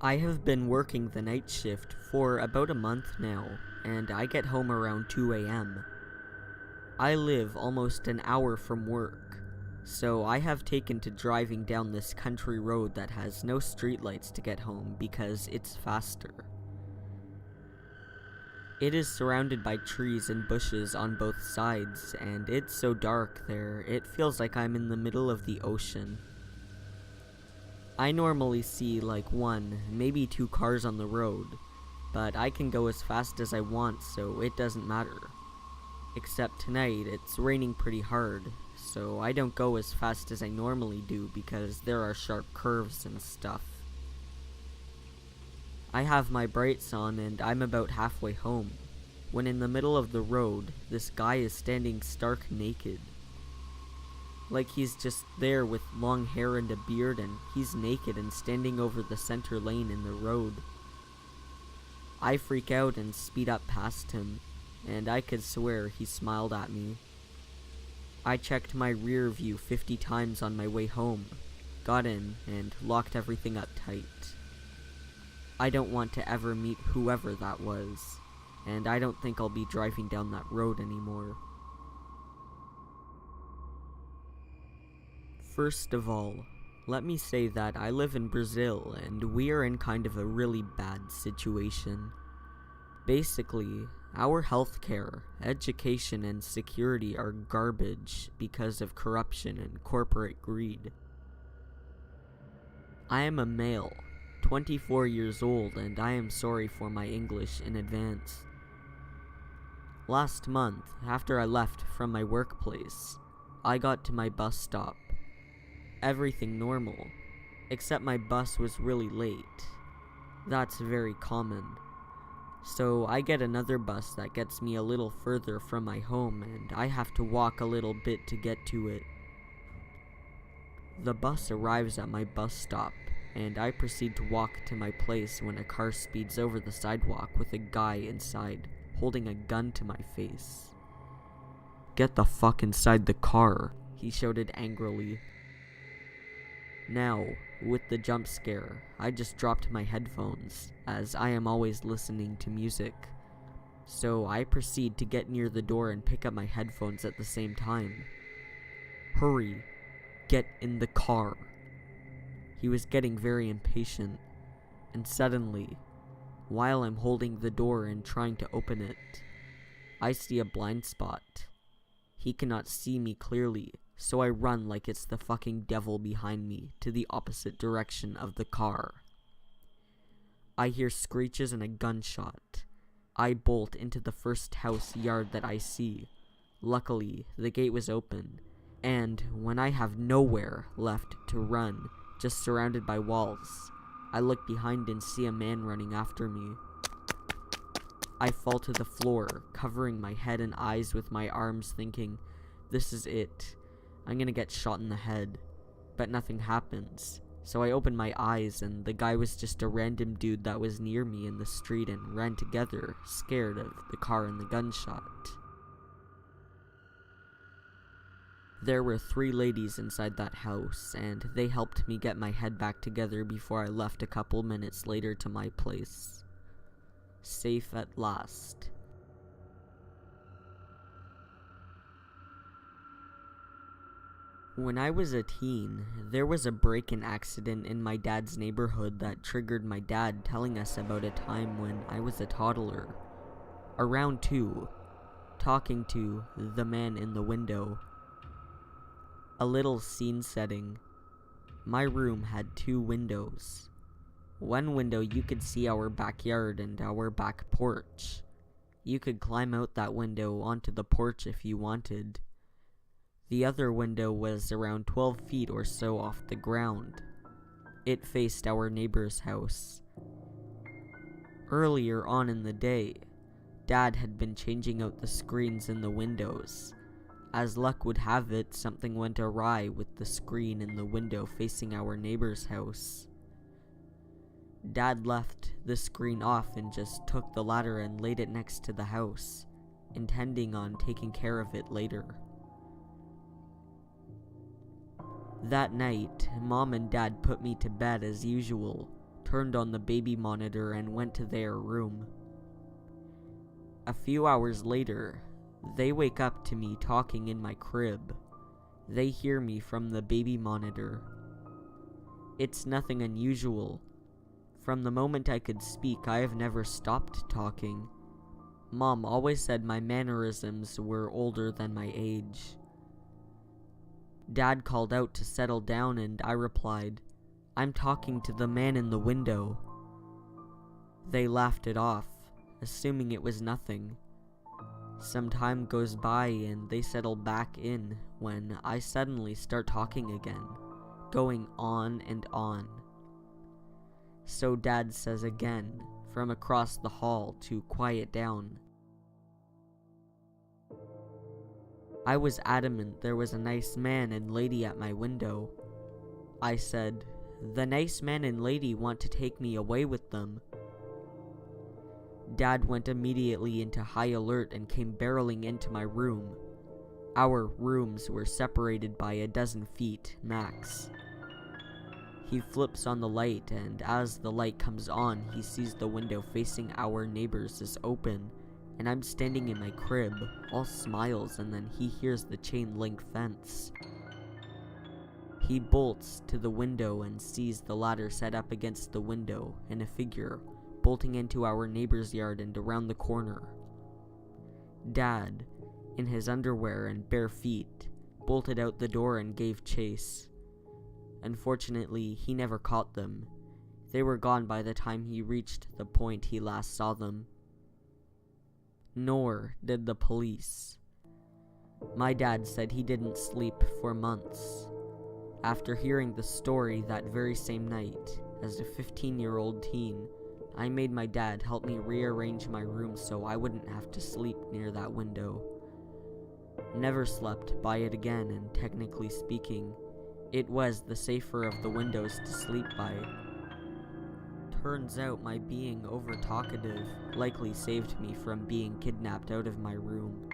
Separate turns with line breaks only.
I have been working the night shift for about a month now, and I get home around 2 a.m. I live almost an hour from work, so I have taken to driving down this country road that has no streetlights to get home because it's faster. It is surrounded by trees and bushes on both sides, and it's so dark there, it feels like I'm in the middle of the ocean. I normally see like one, maybe two cars on the road, but I can go as fast as I want, so it doesn't matter. Except tonight, it's raining pretty hard, so I don't go as fast as I normally do because there are sharp curves and stuff. I have my brights on and I'm about halfway home, when in the middle of the road, this guy is standing stark naked. Like he's just there with long hair and a beard, and he's naked and standing over the center lane in the road. I freak out and speed up past him, and I could swear he smiled at me. I checked my rear view 50 times on my way home, got in, and locked everything up tight. I don't want to ever meet whoever that was, and I don't think I'll be driving down that road anymore. First of all, let me say that I live in Brazil and we are in kind of a really bad situation. Basically, our healthcare, education, and security are garbage because of corruption and corporate greed. I am a male, 24 years old, and I am sorry for my English in advance. Last month, after I left from my workplace, I got to my bus stop. Everything normal, except my bus was really late. That's very common. So I get another bus that gets me a little further from my home, and I have to walk a little bit to get to it. The bus arrives at my bus stop, and I proceed to walk to my place when a car speeds over the sidewalk with a guy inside, holding a gun to my face. "Get the fuck inside the car," he shouted angrily. Now, with the jump scare, I just dropped my headphones, as I am always listening to music. So I proceed to get near the door and pick up my headphones at the same time. "Hurry, get in the car." He was getting very impatient, and suddenly, while I'm holding the door and trying to open it, I see a blind spot. He cannot see me clearly, so I run like it's the fucking devil behind me to the opposite direction of the car. I hear screeches and a gunshot. I bolt into the first house yard that I see. Luckily, the gate was open, and when I have nowhere left to run, just surrounded by walls, I look behind and see a man running after me. I fall to the floor, covering my head and eyes with my arms, thinking, this is it. I'm gonna get shot in the head. But nothing happens. So I open my eyes and the guy was just a random dude that was near me in the street and ran together, scared of the car and the gunshot. There were 3 ladies inside that house, and they helped me get my head back together before I left a couple minutes later to my place. Safe at last. When I was a teen, there was a break-in accident in my dad's neighborhood that triggered my dad telling us about a time when I was a toddler, around 2, talking to the man in the window. A little scene setting. My room had 2 windows. One window you could see our backyard and our back porch. You could climb out that window onto the porch if you wanted. The other window was around 12 feet or so off the ground. It faced our neighbor's house. Earlier on in the day, Dad had been changing out the screens in the windows. As luck would have it, something went awry with the screen in the window facing our neighbor's house. Dad left the screen off and just took the ladder and laid it next to the house, intending on taking care of it later. That night, Mom and Dad put me to bed as usual, turned on the baby monitor, and went to their room. A few hours later, they wake up to me talking in my crib. They hear me from the baby monitor. It's nothing unusual. From the moment I could speak, I have never stopped talking. Mom always said my mannerisms were older than my age. Dad called out to settle down, and I replied, "I'm talking to the man in the window." They laughed it off, assuming it was nothing. Some time goes by and they settle back in when I suddenly start talking again, going on and on. So Dad says again, from across the hall, to quiet down. I was adamant there was a nice man and lady at my window. I said, "The nice man and lady want to take me away with them." Dad went immediately into high alert and came barreling into my room. Our rooms were separated by a dozen feet, max. He flips on the light, and as the light comes on, he sees the window facing our neighbors is open, and I'm standing in my crib, all smiles, and then he hears the chain link fence. He bolts to the window and sees the ladder set up against the window, and a figure bolting into our neighbor's yard and around the corner. Dad, in his underwear and bare feet, bolted out the door and gave chase. Unfortunately, he never caught them. They were gone by the time he reached the point he last saw them. Nor did the police. My dad said he didn't sleep for months. After hearing the story that very same night, as a 15-year-old teen, I made my dad help me rearrange my room so I wouldn't have to sleep near that window. Never slept by it again, and technically speaking, it was the safer of the windows to sleep by. Turns out my being over talkative likely saved me from being kidnapped out of my room.